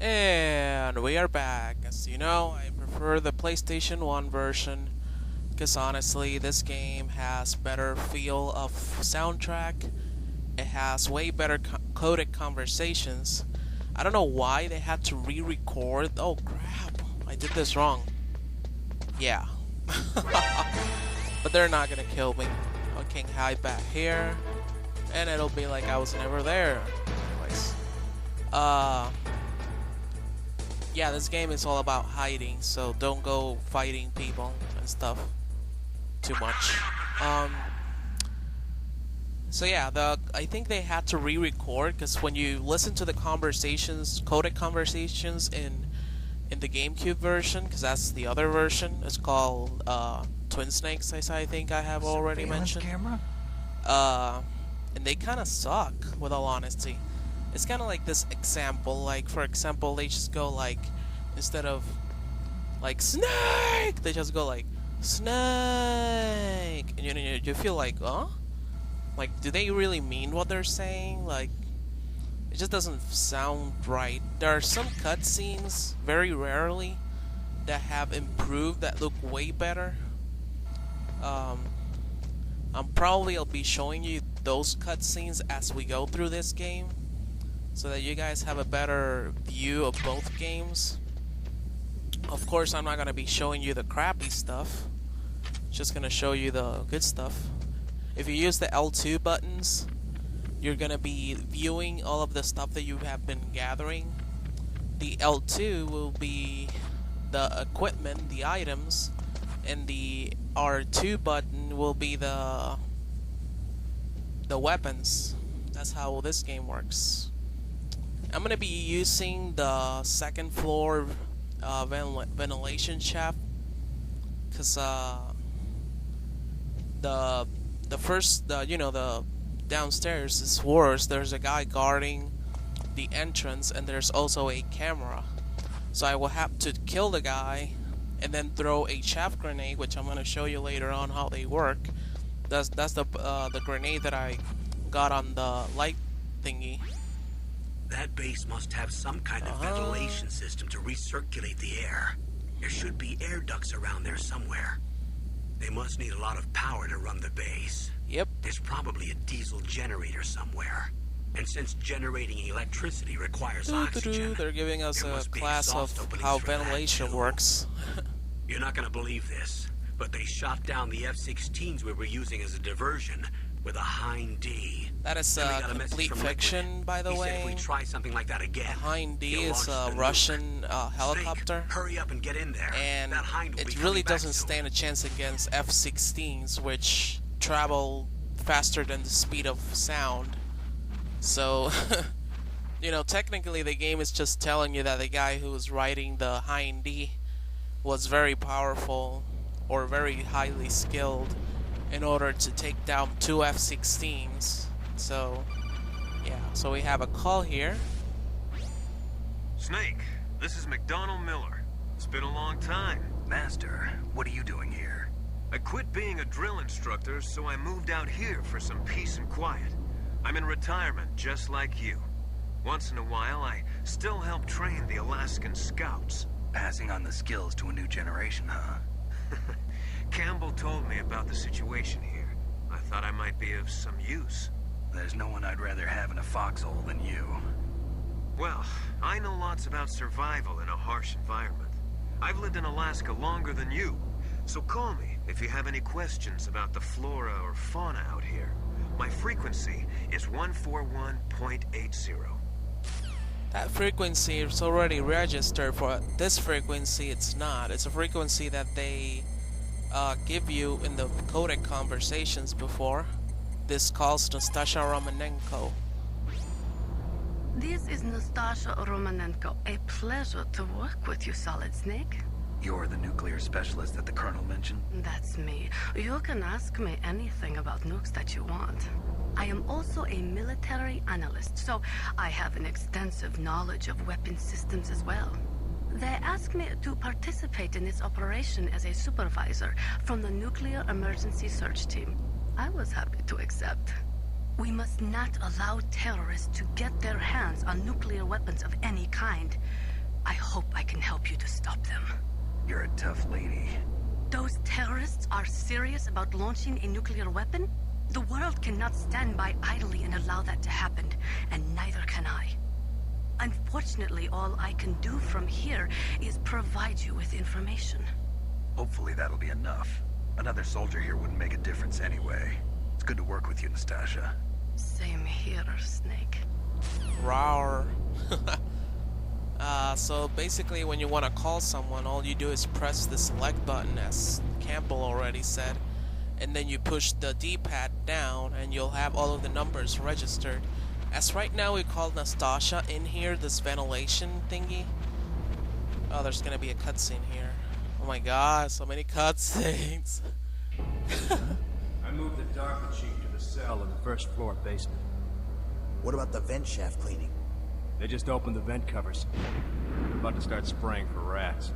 And we are back. As you know, I prefer the PlayStation 1 version because honestly, this game has better feel of soundtrack. It has way better coded conversations. I don't know why they had to re-record. Oh crap, I did this wrong. Yeah. But they're not gonna kill me. I can hide back here, and it'll be like I was never there. Anyways. Yeah, this game is all about hiding, so don't go fighting people and stuff too much. So yeah, I think they had to re-record because when you listen to the conversations, coded conversations in the GameCube version, because that's the other version, it's called Twin Snakes, as I think I have already mentioned. Camera? And they kind of suck, with all honesty. It's kind of like this example, like for example, they just go like, instead of like snake, they just go like snake, and you feel like, huh? Like, do they really mean what they're saying? Like, it just doesn't sound right. There are some cutscenes, very rarely, that have improved, that look way better. I'll be showing you those cutscenes as we go through this game, so that you guys have a better view of both games. Of course, I'm not going to be showing you the crappy stuff, just going to show you the good stuff. If you use the L2 buttons, you're going to be viewing all of the stuff that you have been gathering. The L2 will be the equipment, the items, and the R2 button will be the weapons. That's how this game works. I'm going to be using the second floor ventilation shaft because the downstairs is worse. There's a guy guarding the entrance, and there's also a camera. So I will have to kill the guy and then throw a chaff grenade, which I'm going to show you later on how they work. That's the grenade that I got on the light thingy. That base must have some kind of ventilation system to recirculate the air. There should be air ducts around there somewhere. They must need a lot of power to run the base. Yep. There's probably a diesel generator somewhere. And since generating electricity requires oxygen, they're giving us a class of how ventilation works. You're not gonna believe this, but they shot down the F-16s we were using as a diversion with a Hind D. That is complete fiction, by the way. If we try something like that again, the Hind D is a Russian helicopter. Snake, hurry up and get in there. And that Hind will it be really coming doesn't back soon. stand a chance against F-16s, which travel faster than the speed of sound. So, technically the game is just telling you that the guy who was riding the Hind D was very powerful or very highly skilled in order to take down 2 F-16s. So, yeah. So we have a call here. Snake, this is McDonald Miller. It's been a long time. Master, what are you doing here? I quit being a drill instructor, so I moved out here for some peace and quiet. I'm in retirement, just like you. Once in a while, I still help train the Alaskan Scouts. Passing on the skills to a new generation, huh? Campbell told me about the situation here. I thought I might be of some use. There's no one I'd rather have in a foxhole than you. Well, I know lots about survival in a harsh environment. I've lived in Alaska longer than you, so call me if you have any questions about the flora or fauna out here. My frequency is 141.80. That frequency is already registered. For this frequency, it's not. It's a frequency that they give you in the coded conversations before. This calls Nastasha Romanenko. This is Nastasha Romanenko. A pleasure to work with you, Solid Snake. You're the nuclear specialist that the Colonel mentioned? That's me. You can ask me anything about nukes that you want. I am also a military analyst, so I have an extensive knowledge of weapon systems as well. They asked me to participate in this operation as a supervisor from the Nuclear Emergency Search Team. I was happy to accept. We must not allow terrorists to get their hands on nuclear weapons of any kind. hope I can help you to stop them. You're a tough lady. Those terrorists are serious about launching a nuclear weapon? The world cannot stand by idly and allow that to happen, and neither can I. Unfortunately, all I can do from here is provide you with information. Hopefully that'll be enough. Another soldier here wouldn't make a difference anyway. It's good to work with you, Nastasha. Same here, Snake. Rawr. So basically when you want to call someone, all you do is press the select button, as Campbell already said, and then you push the D-pad down and you'll have all of the numbers registered. As right now we call Nastasha in here, this ventilation thingy. Oh, there's gonna be a cutscene here. Oh my god, so many cutscenes. I moved the DARPA chief to the cell in the first floor basement. What about the vent shaft cleaning? They just opened the vent covers. They're about to start spraying for rats.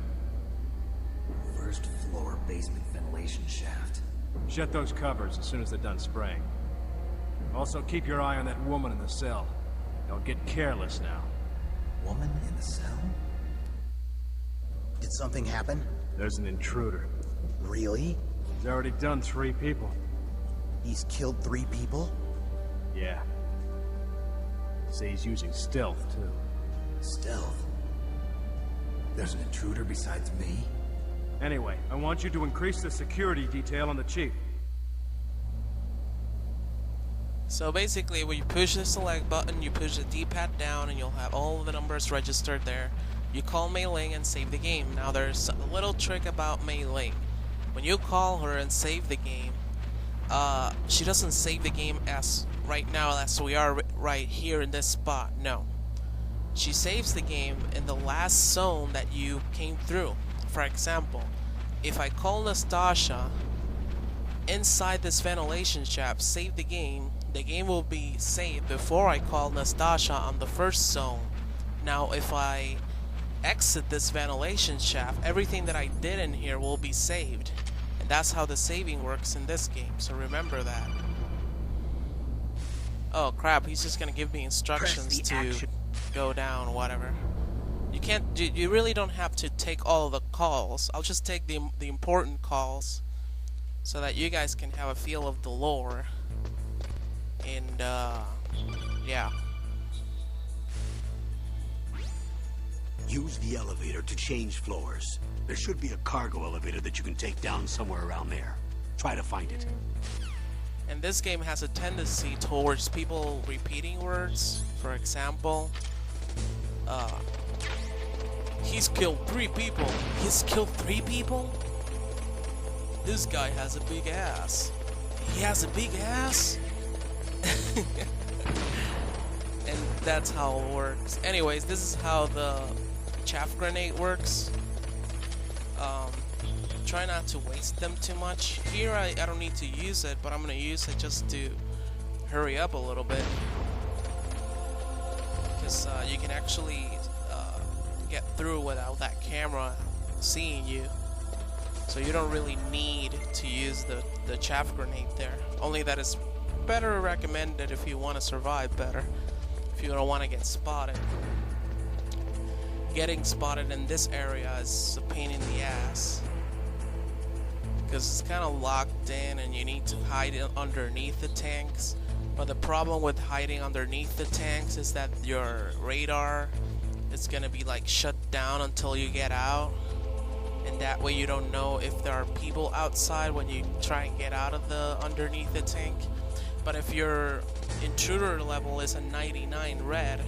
First floor basement ventilation shaft. Shut those covers as soon as they're done spraying. Also, keep your eye on that woman in the cell. Don't get careless now. Woman in the cell? Did something happen? There's an intruder. Really? He's already done 3 people. He's killed 3 people? Yeah. Say he's using stealth, too. Stealth? There's an intruder besides me? Anyway, I want you to increase the security detail on the chief. So basically when you push the select button, you push the D-pad down and you'll have all of the numbers registered there. You call Mei Ling and save the game. Now there's a little trick about Mei Ling. When you call her and save the game, she doesn't save the game as right now as we are right here in this spot. No. She saves the game in the last zone that you came through. For example, if I call Nastasha inside this ventilation shaft, save the game will be saved before I call Nastasha on the first zone. Now if I exit this ventilation shaft, everything that I did in here will be saved. And that's how the saving works in this game, so remember that. Oh crap, he's just gonna give me instructions to go down, whatever. You really don't have to take all of the calls. I'll just take the important calls so that you guys can have a feel of the lore. And yeah. Use the elevator to change floors. There should be a cargo elevator that you can take down somewhere around there. Try to find it. And this game has a tendency towards people repeating words. For example, he's killed 3 people. He's killed 3 people? This guy has a big ass. He has a big ass? And that's how it works. Anyways, this is how the chaff grenade works. Try not to waste them too much. Here I don't need to use it, but I'm gonna use it just to hurry up a little bit. Because you can actually get through without that camera seeing you. So you don't really need to use the chaff grenade there. Only that is better recommended if you want to survive better. If you don't want to get spotted. Getting spotted in this area is a pain in the ass. Because it's kind of locked in and you need to hide it underneath the tanks. But the problem with hiding underneath the tanks is that your radar is going to be like shut down until you get out. And that way you don't know if there are people outside when you try and get out of the underneath the tank. But if your intruder level is a 99 red,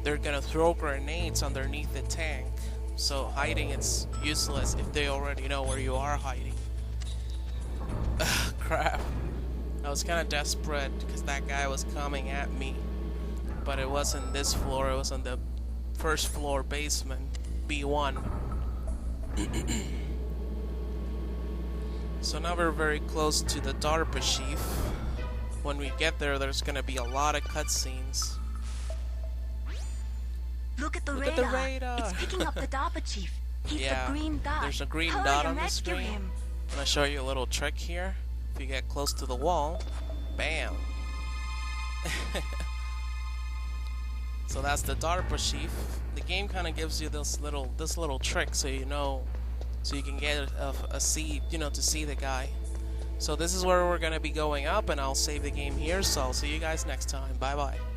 they're gonna throw grenades underneath the tank. So hiding is useless if they already know where you are hiding. Crap. I was kind of desperate because that guy was coming at me. But it wasn't this floor, it was on the first floor basement, B1. So now we're very close to the DARPA chief. When we get there, there's gonna be a lot of cutscenes. Look at the Look radar. at the radar. It's picking up the DARPA chief. He's Yeah, the green dot. there's a green Hurry dot and on the rescue screen. him. I'm gonna show you a little trick here. If you get close to the wall, bam. So that's the DARPA chief. The game kind of gives you this little trick, so you know, so you can get a see, you know, to see the guy. So this is where we're gonna be going up, and I'll save the game here. So I'll see you guys next time. Bye bye.